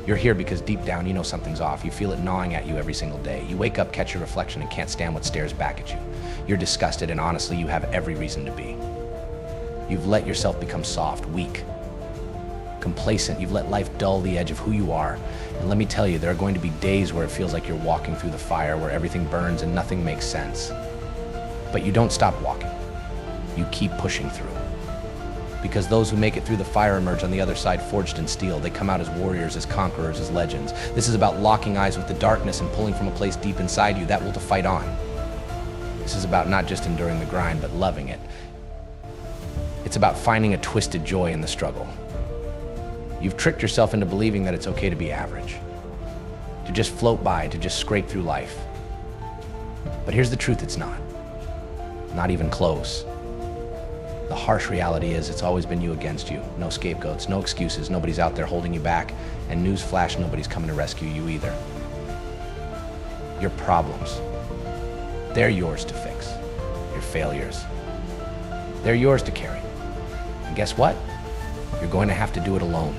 You're here because deep down you know something's off. You feel it gnawing at you every single day. You wake up, catch your reflection, and can't stand what stares back at you. You're disgusted, and honestly, you have every reason to be. You've let yourself become soft, weak, complacent. You've let life dull the edge of who you are. And let me tell you, there are going to be days where it feels like you're walking through the fire, where everything burns and nothing makes sense. But you don't stop walking. You keep pushing through. Because those who make it through the fire emerge on the other side forged in steel. They come out as warriors, as conquerors, as legends. This is about locking eyes with the darkness and pulling from a place deep inside you, that will to fight on. This is about not just enduring the grind, but loving it. It's about finding a twisted joy in the struggle. You've tricked yourself into believing that it's okay to be average, to just float by, to just scrape through life. But here's the truth, it's not. Not even close. The harsh reality is it's always been you against you. No scapegoats, no excuses, nobody's out there holding you back, and newsflash, nobody's coming to rescue you either. Your problems, they're yours to fix. Your failures, they're yours to carry. And guess what? You're going to have to do it alone.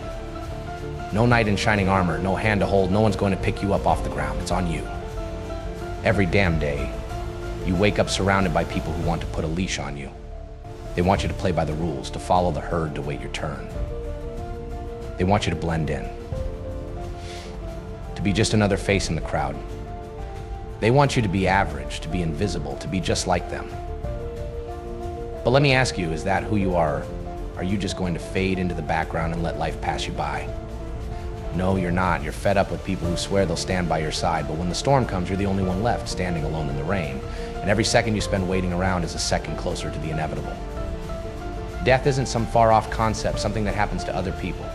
No knight in shining armor, no hand to hold, no one's going to pick you up off the ground. It's on you. Every damn day, you wake up surrounded by people who want to put a leash on you. They want you to play by the rules, to follow the herd, to wait your turn. They want you to blend in, to be just another face in the crowd. They want you to be average, to be invisible, to be just like them. But let me ask you, is that who you are? Are you just going to fade into the background and let life pass you by? No, you're not. You're fed up with people who swear they'll stand by your side, but when the storm comes, you're the only one left, standing alone in the rain. And every second you spend waiting around is a second closer to the inevitable. Death isn't some far-off concept, something that happens to other people.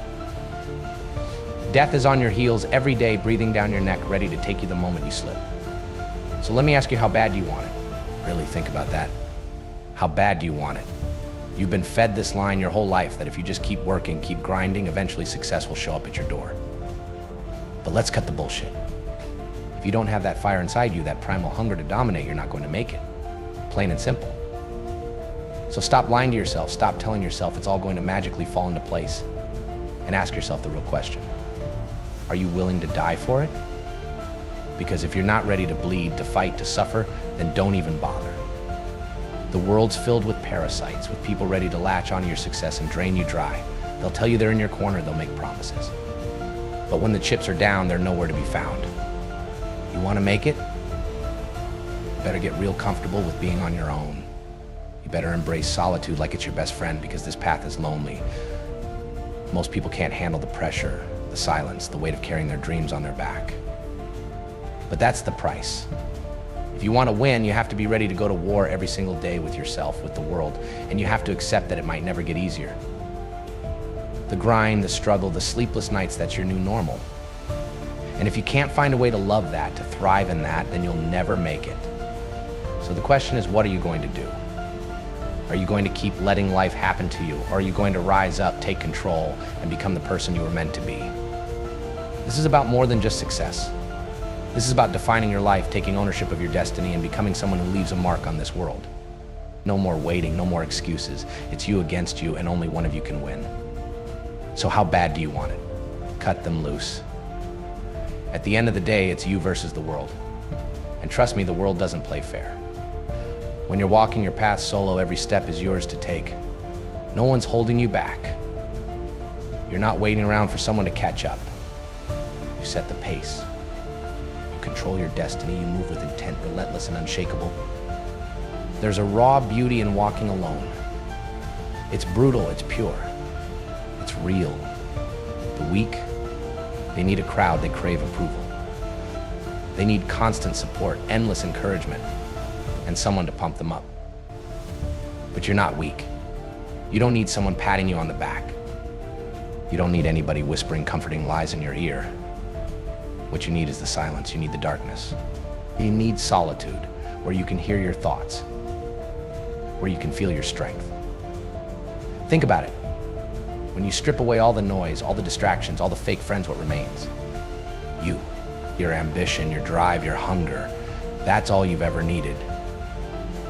Death is on your heels every day, breathing down your neck, ready to take you the moment you slip. So let me ask you, how bad do you want it? Really think about that. How bad do you want it? You've been fed this line your whole life, that if you just keep working, keep grinding, eventually success will show up at your door. But let's cut the bullshit. If you don't have that fire inside you, that primal hunger to dominate, you're not going to make it. Plain and simple. So stop lying to yourself, stop telling yourself it's all going to magically fall into place, and ask yourself the real question. Are you willing to die for it? Because if you're not ready to bleed, to fight, to suffer, then don't even bother. The world's filled with parasites, with people ready to latch onto your success and drain you dry. They'll tell you they're in your corner, they'll make promises. But when the chips are down, they're nowhere to be found. You want to make it? You better get real comfortable with being on your own. You better embrace solitude like it's your best friend, because this path is lonely. Most people can't handle the pressure, the silence, the weight of carrying their dreams on their back. But that's the price. If you want to win, you have to be ready to go to war every single day with yourself, with the world, and you have to accept that it might never get easier. The grind, the struggle, the sleepless nights, that's your new normal. And if you can't find a way to love that, to thrive in that, then you'll never make it. So the question is, what are you going to do? Are you going to keep letting life happen to you? Or are you going to rise up, take control, and become the person you were meant to be? This is about more than just success. This is about defining your life, taking ownership of your destiny, and becoming someone who leaves a mark on this world. No more waiting, no more excuses. It's you against you, and only one of you can win. So how bad do you want it? Cut them loose. At the end of the day, it's you versus the world. And trust me, the world doesn't play fair. When you're walking your path solo, every step is yours to take. No one's holding you back. You're not waiting around for someone to catch up. You set the pace. You control your destiny. You move with intent, relentless and unshakable. There's a raw beauty in walking alone. It's brutal, it's pure, it's real. The weak, they need a crowd, they crave approval. They need constant support, endless encouragement, and someone to pump them up. But you're not weak. You don't need someone patting you on the back. You don't need anybody whispering comforting lies in your ear. What you need is the silence, you need the darkness. You need solitude, where you can hear your thoughts, where you can feel your strength. Think about it. When you strip away all the noise, all the distractions, all the fake friends, what remains? You, your ambition, your drive, your hunger. That's all you've ever needed.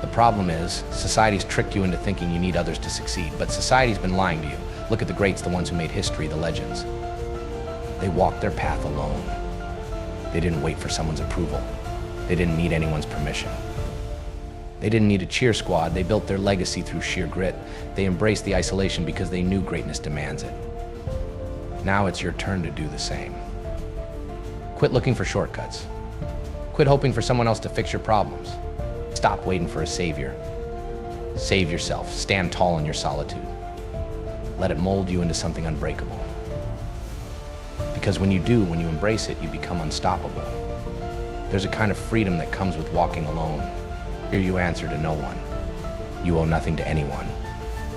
The problem is, society's tricked you into thinking you need others to succeed, but society's been lying to you. Look at the greats, the ones who made history, the legends. They walked their path alone. They didn't wait for someone's approval. They didn't need anyone's permission. They didn't need a cheer squad. They built their legacy through sheer grit. They embraced the isolation because they knew greatness demands it. Now it's your turn to do the same. Quit looking for shortcuts. Quit hoping for someone else to fix your problems. Stop waiting for a savior. Save yourself. Stand tall in your solitude. Let it mold you into something unbreakable. Because when you do, when you embrace it, you become unstoppable. There's a kind of freedom that comes with walking alone. Here you answer to no one. You owe nothing to anyone.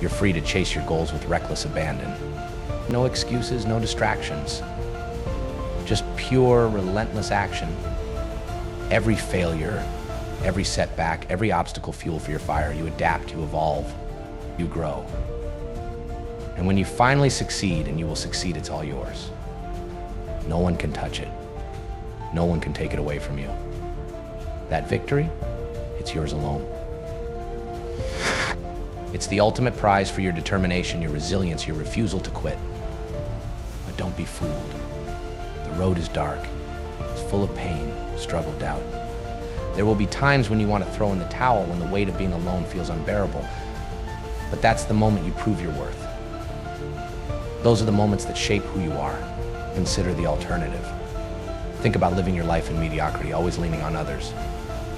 You're free to chase your goals with reckless abandon. No excuses, no distractions. Just pure, relentless action. Every failure, every setback, every obstacle fuel for your fire. You adapt, you evolve, you grow. And when you finally succeed, and you will succeed, it's all yours. No one can touch it. No one can take it away from you. That victory, it's yours alone. It's the ultimate prize for your determination, your resilience, your refusal to quit. But don't be fooled. The road is dark. It's full of pain, struggle, doubt. There will be times when you want to throw in the towel, when the weight of being alone feels unbearable. But that's the moment you prove your worth. Those are the moments that shape who you are. Consider the alternative. Think about living your life in mediocrity, always leaning on others,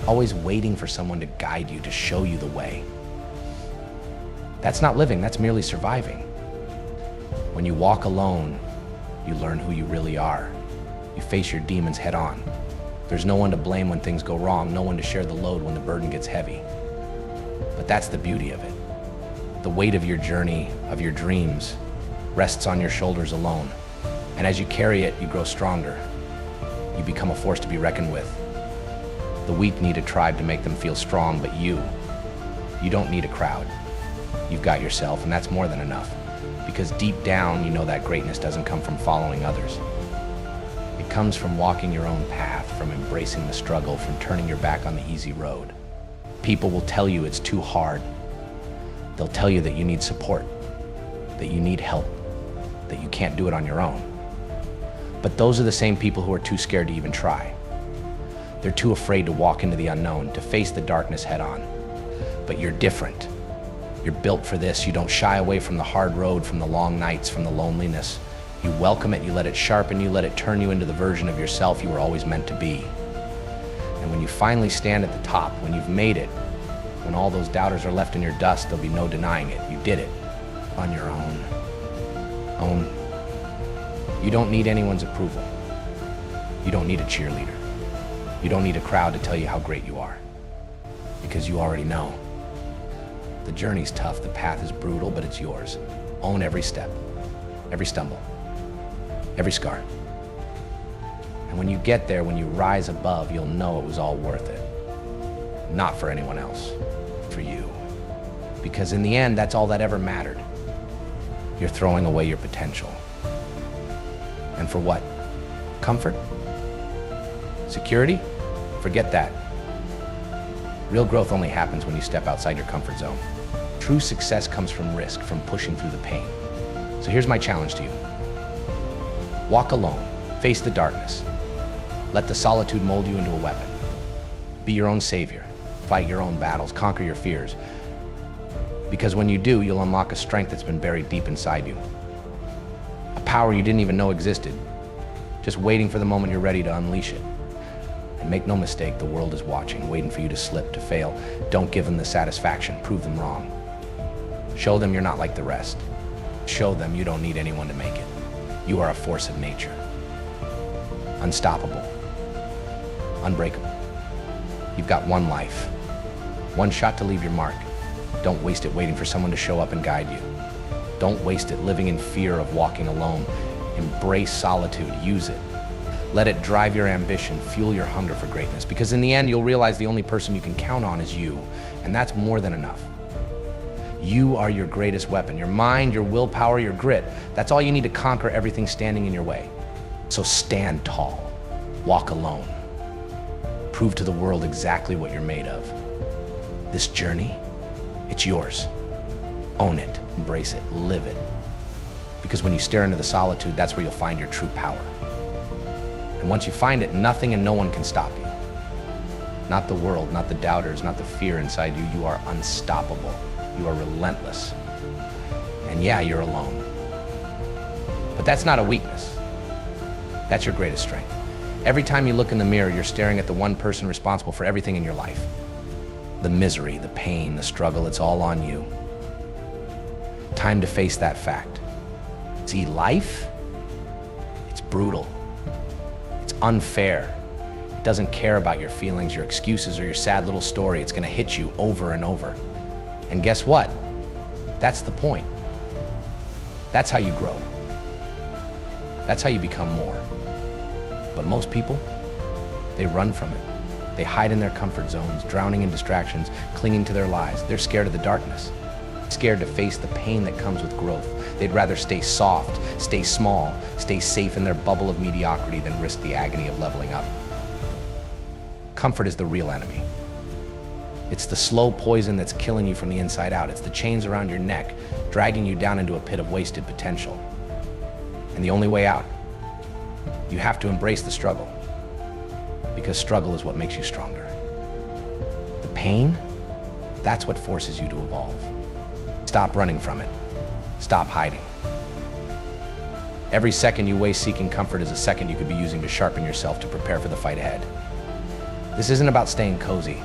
always waiting for someone to guide you, to show you the way. That's not living, that's merely surviving. When you walk alone, you learn who you really are. You face your demons head on. There's no one to blame when things go wrong, no one to share the load when the burden gets heavy. But that's the beauty of it. The weight of your journey, of your dreams, rests on your shoulders alone. And as you carry it, you grow stronger. You become a force to be reckoned with. The weak need a tribe to make them feel strong, but you don't need a crowd. You've got yourself, and that's more than enough. Because deep down, you know that greatness doesn't come from following others. It comes from walking your own path, from embracing the struggle, from turning your back on the easy road. People will tell you it's too hard. They'll tell you that you need support, that you need help, that you can't do it on your own. But those are the same people who are too scared to even try. They're too afraid to walk into the unknown, to face the darkness head on. But you're different. You're built for this. You don't shy away from the hard road, from the long nights, from the loneliness. You welcome it, you let it sharpen you, let it turn you into the version of yourself you were always meant to be. And when you finally stand at the top, when you've made it, when all those doubters are left in your dust, there'll be no denying it. You did it on your own. You don't need anyone's approval. You don't need a cheerleader. You don't need a crowd to tell you how great you are. Because you already know. The journey's tough, the path is brutal, but it's yours. Own every step, every stumble, every scar. And when you get there, when you rise above, you'll know it was all worth it. Not for anyone else, for you. Because in the end, that's all that ever mattered. You're throwing away your potential. And for what? Comfort? Security? Forget that. Real growth only happens when you step outside your comfort zone. True success comes from risk, from pushing through the pain. So here's my challenge to you. Walk alone, face the darkness. Let the solitude mold you into a weapon. Be your own savior, fight your own battles, conquer your fears. Because when you do, you'll unlock a strength that's been buried deep inside you. A power you didn't even know existed, just waiting for the moment you're ready to unleash it. And make no mistake, the world is watching, waiting for you to slip, to fail. Don't give them the satisfaction, prove them wrong. Show them you're not like the rest. Show them you don't need anyone to make it. You are a force of nature. Unstoppable. Unbreakable. You've got one life. One shot to leave your mark. Don't waste it waiting for someone to show up and guide you. Don't waste it living in fear of walking alone. Embrace solitude, use it. Let it drive your ambition, fuel your hunger for greatness. Because in the end, you'll realize the only person you can count on is you. And that's more than enough. You are your greatest weapon. Your mind, your willpower, your grit. That's all you need to conquer everything standing in your way. So stand tall. Walk alone. Prove to the world exactly what you're made of. This journey, it's yours. Own it, embrace it, live it. Because when you stare into the solitude, that's where you'll find your true power. And once you find it, nothing and no one can stop you. Not the world, not the doubters, not the fear inside you. You are unstoppable. You are relentless. And yeah, you're alone. But that's not a weakness. That's your greatest strength. Every time you look in the mirror, you're staring at the one person responsible for everything in your life. The misery, the pain, the struggle, it's all on you. Time to face that fact. See, life, it's brutal. It's unfair. It doesn't care about your feelings, your excuses, or your sad little story. It's gonna hit you over and over. And guess what? That's the point. That's how you grow. That's how you become more. But most people, they run from it. They hide in their comfort zones, drowning in distractions, clinging to their lies. They're scared of the darkness, scared to face the pain that comes with growth. They'd rather stay soft, stay small, stay safe in their bubble of mediocrity than risk the agony of leveling up. Comfort is the real enemy. It's the slow poison that's killing you from the inside out. It's the chains around your neck, dragging you down into a pit of wasted potential. And the only way out, you have to embrace the struggle, because struggle is what makes you stronger. The pain, that's what forces you to evolve. Stop running from it. Stop hiding. Every second you waste seeking comfort is a second you could be using to sharpen yourself to prepare for the fight ahead. This isn't about staying cozy.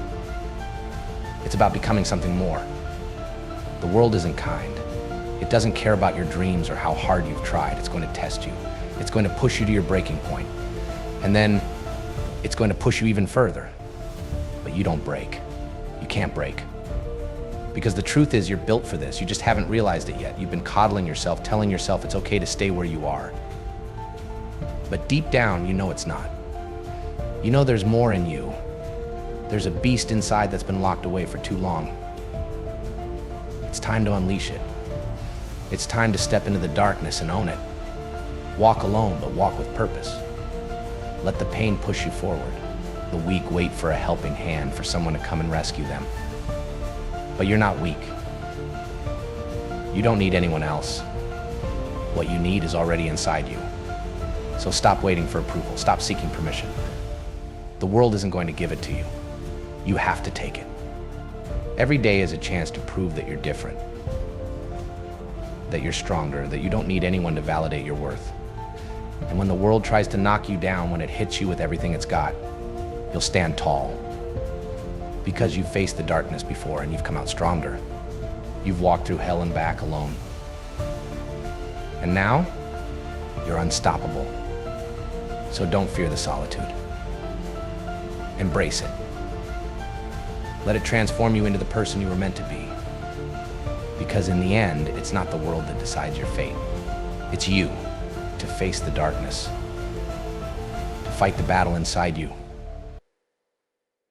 It's about becoming something more. The world isn't kind. It doesn't care about your dreams or how hard you've tried. It's going to test you. It's going to push you to your breaking point. And then it's going to push you even further. But you don't break. You can't break. Because the truth is, you're built for this. You just haven't realized it yet. You've been coddling yourself, telling yourself it's okay to stay where you are. But deep down, you know it's not. You know there's more in you. There's a beast inside that's been locked away for too long. It's time to unleash it. It's time to step into the darkness and own it. Walk alone, but walk with purpose. Let the pain push you forward. The weak wait for a helping hand, for someone to come and rescue them. But you're not weak. You don't need anyone else. What you need is already inside you. So stop waiting for approval. Stop seeking permission. The world isn't going to give it to you. You have to take it. Every day is a chance to prove that you're different, that you're stronger, that you don't need anyone to validate your worth. And when the world tries to knock you down, when it hits you with everything it's got, you'll stand tall. Because you've faced the darkness before and you've come out stronger. You've walked through hell and back alone. And now, you're unstoppable. So don't fear the solitude. Embrace it. Let it transform you into the person you were meant to be. Because in the end, it's not the world that decides your fate. It's you to face the darkness, to fight the battle inside you.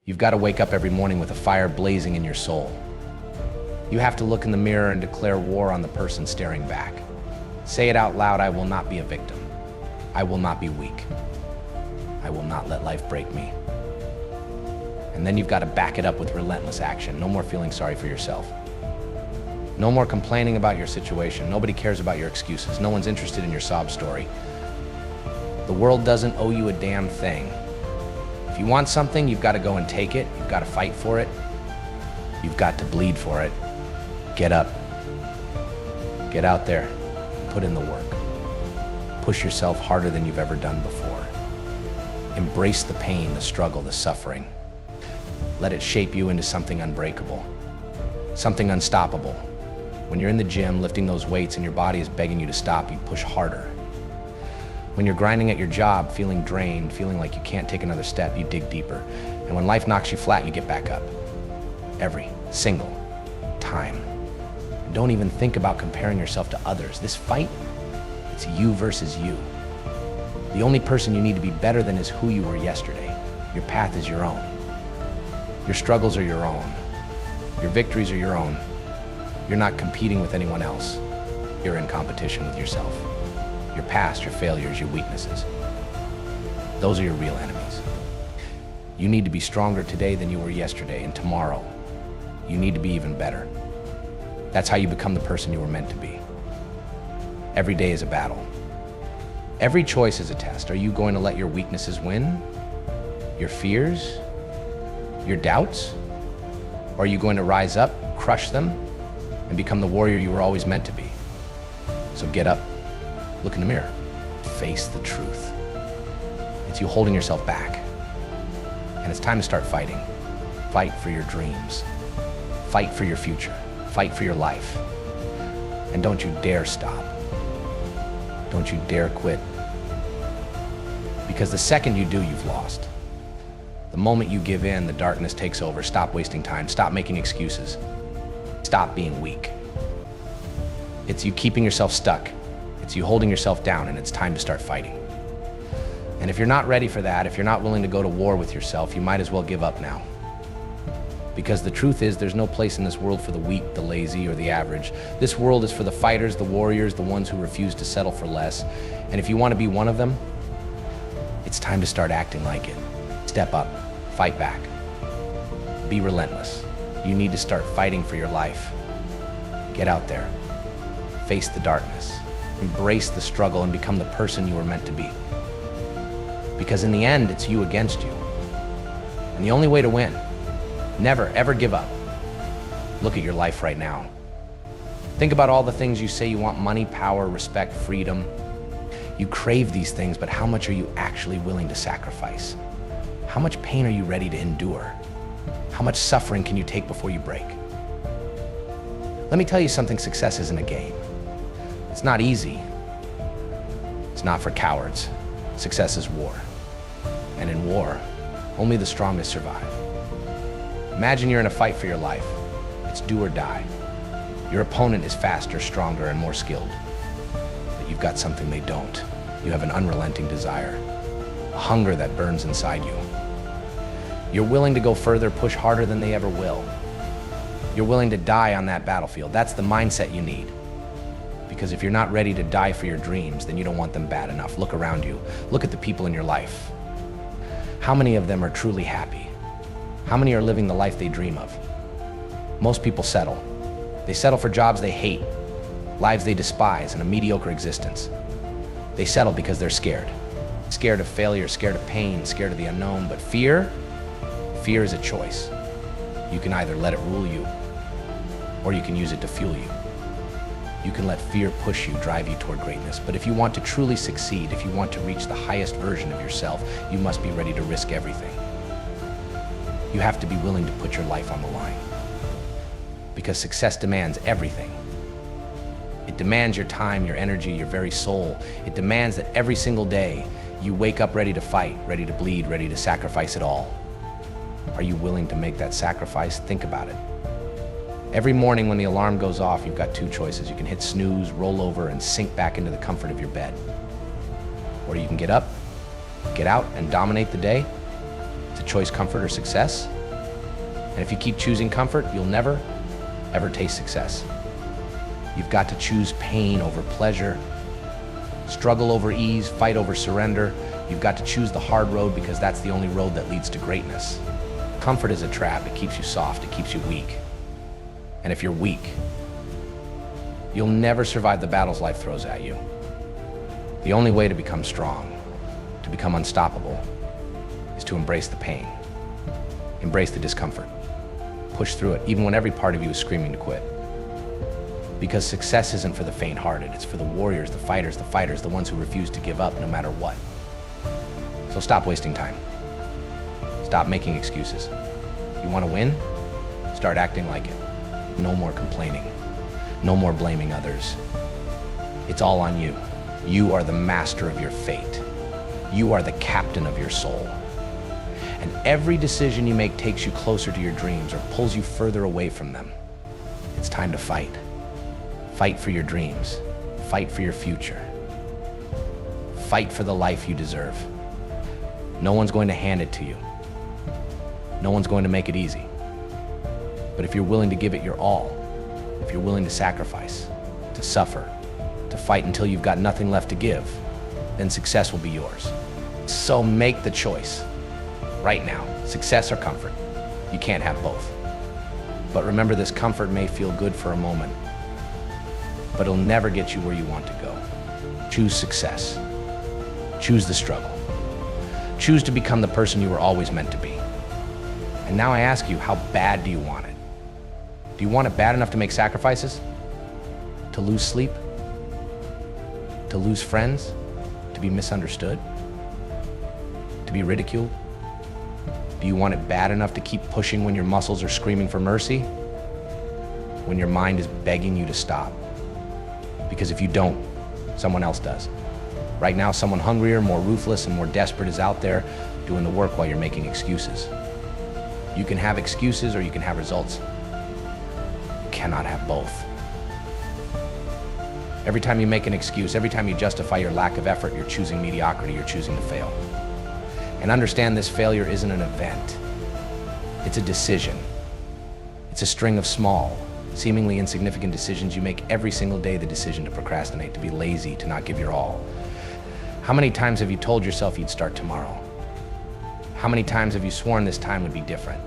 You've got to wake up every morning with a fire blazing in your soul. You have to look in the mirror and declare war on the person staring back. Say it out loud: I will not be a victim. I will not be weak. I will not let life break me. And then you've got to back it up with relentless action. No more feeling sorry for yourself. No more complaining about your situation. Nobody cares about your excuses. No one's interested in your sob story. The world doesn't owe you a damn thing. If you want something, you've got to go and take it. You've got to fight for it. You've got to bleed for it. Get up. Get out there. Put in the work. Push yourself harder than you've ever done before. Embrace the pain, the struggle, the suffering. Let it shape you into something unbreakable, something unstoppable. When you're in the gym lifting those weights and your body is begging you to stop, you push harder. When you're grinding at your job, feeling drained, feeling like you can't take another step, you dig deeper. And when life knocks you flat, you get back up. Every single time. And don't even think about comparing yourself to others. This fight, it's you versus you. The only person you need to be better than is who you were yesterday. Your path is your own. Your struggles are your own. Your victories are your own. You're not competing with anyone else. You're in competition with yourself. Your past, your failures, your weaknesses. Those are your real enemies. You need to be stronger today than you were yesterday, and tomorrow, you need to be even better. That's how you become the person you were meant to be. Every day is a battle. Every choice is a test. Are you going to let your weaknesses win? Your fears? Your doubts? Or are you going to rise up, crush them, and become the warrior you were always meant to be? So get up, look in the mirror, face the truth. It's you holding yourself back. And it's time to start fighting. Fight for your dreams. Fight for your future. Fight for your life. And don't you dare stop. Don't you dare quit. Because the second you do, you've lost. The moment you give in, the darkness takes over. Stop wasting time. Stop making excuses. Stop being weak. It's you keeping yourself stuck. It's you holding yourself down, and it's time to start fighting. And if you're not ready for that, if you're not willing to go to war with yourself, you might as well give up now. Because the truth is, there's no place in this world for the weak, the lazy, or the average. This world is for the fighters, the warriors, the ones who refuse to settle for less. And if you want to be one of them, it's time to start acting like it. Step up, fight back, be relentless. You need to start fighting for your life. Get out there, face the darkness, embrace the struggle, and become the person you were meant to be. Because in the end, it's you against you. And the only way to win, never, ever give up. Look at your life right now. Think about all the things you say you want: money, power, respect, freedom. You crave these things, but how much are you actually willing to sacrifice? How much pain are you ready to endure? How much suffering can you take before you break? Let me tell you something: success isn't a game. It's not easy. It's not for cowards. Success is war. And in war, only the strongest survive. Imagine you're in a fight for your life. It's do or die. Your opponent is faster, stronger, and more skilled. But you've got something they don't. You have an unrelenting desire, a hunger that burns inside you. You're willing to go further, push harder than they ever will. You're willing to die on that battlefield. That's the mindset you need. Because if you're not ready to die for your dreams, then you don't want them bad enough. Look around you. Look at the people in your life. How many of them are truly happy? How many are living the life they dream of? Most people settle. They settle for jobs they hate, lives they despise, and a mediocre existence. They settle because they're scared. Scared of failure, scared of pain, scared of the unknown. But fear is a choice. You can either let it rule you, or you can use it to fuel you. You can let fear push you, drive you toward greatness. But if you want to truly succeed, if you want to reach the highest version of yourself, you must be ready to risk everything. You have to be willing to put your life on the line. Because success demands everything. It demands your time, your energy, your very soul. It demands that every single day you wake up ready to fight, ready to bleed, ready to sacrifice it all. Are you willing to make that sacrifice? Think about it. Every morning when the alarm goes off, you've got two choices. You can hit snooze, roll over, and sink back into the comfort of your bed. Or you can get up, get out, and dominate the day. It's a choice: comfort or success. And if you keep choosing comfort, you'll never, ever taste success. You've got to choose pain over pleasure, struggle over ease, fight over surrender. You've got to choose the hard road, because that's the only road that leads to greatness. Comfort is a trap. It keeps you soft. It keeps you weak. And if you're weak, you'll never survive the battles life throws at you. The only way to become strong, to become unstoppable, is to embrace the pain, embrace the discomfort, push through it, even when every part of you is screaming to quit. Because success isn't for the faint-hearted. It's for the warriors, the fighters, the ones who refuse to give up no matter what. So stop wasting time. Stop making excuses. You want to win? Start acting like it. No more complaining. No more blaming others. It's all on you. You are the master of your fate. You are the captain of your soul. And every decision you make takes you closer to your dreams or pulls you further away from them. It's time to fight. Fight for your dreams. Fight for your future. Fight for the life you deserve. No one's going to hand it to you. No one's going to make it easy. But if you're willing to give it your all, if you're willing to sacrifice, to suffer, to fight until you've got nothing left to give, then success will be yours. So make the choice right now: success or comfort. You can't have both. But remember, this comfort may feel good for a moment, but it'll never get you where you want to go. Choose success. Choose the struggle. Choose to become the person you were always meant to be. And now I ask you, how bad do you want it? Do you want it bad enough to make sacrifices? To lose sleep? To lose friends? To be misunderstood? To be ridiculed? Do you want it bad enough to keep pushing when your muscles are screaming for mercy? When your mind is begging you to stop? Because if you don't, someone else does. Right now, someone hungrier, more ruthless, and more desperate is out there doing the work while you're making excuses. You can have excuses or you can have results. You cannot have both. Every time you make an excuse, every time you justify your lack of effort, you're choosing mediocrity, you're choosing to fail. And understand this failure isn't an event. It's a decision. It's a string of small, seemingly insignificant decisions you make every single day. The decision to procrastinate, to be lazy, to not give your all. How many times have you told yourself you'd start tomorrow? How many times have you sworn this time would be different?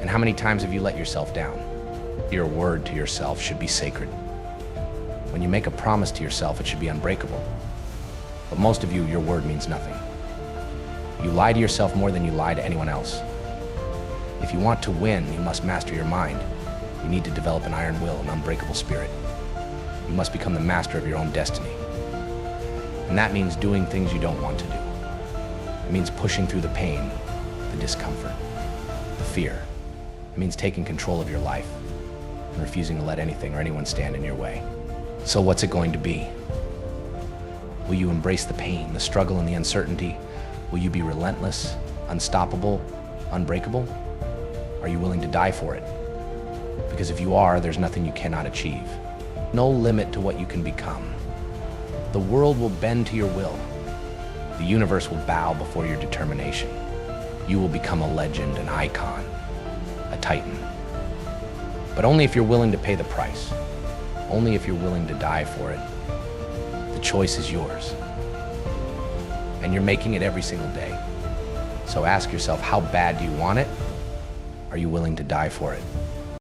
And how many times have you let yourself down? Your word to yourself should be sacred. When you make a promise to yourself, it should be unbreakable. But most of you, your word means nothing. You lie to yourself more than you lie to anyone else. If you want to win, you must master your mind. You need to develop an iron will, an unbreakable spirit. You must become the master of your own destiny. And that means doing things you don't want to do. It means pushing through the pain, the discomfort, the fear. It means taking control of your life and refusing to let anything or anyone stand in your way. So what's it going to be? Will you embrace the pain, the struggle, and the uncertainty? Will you be relentless, unstoppable, unbreakable? Are you willing to die for it? Because if you are, there's nothing you cannot achieve. No limit to what you can become. The world will bend to your will. The universe will bow before your determination. You will become a legend, an icon, a titan. But only if you're willing to pay the price. Only if you're willing to die for it. The choice is yours. And you're making it every single day. So ask yourself, how bad do you want it? Are you willing to die for it?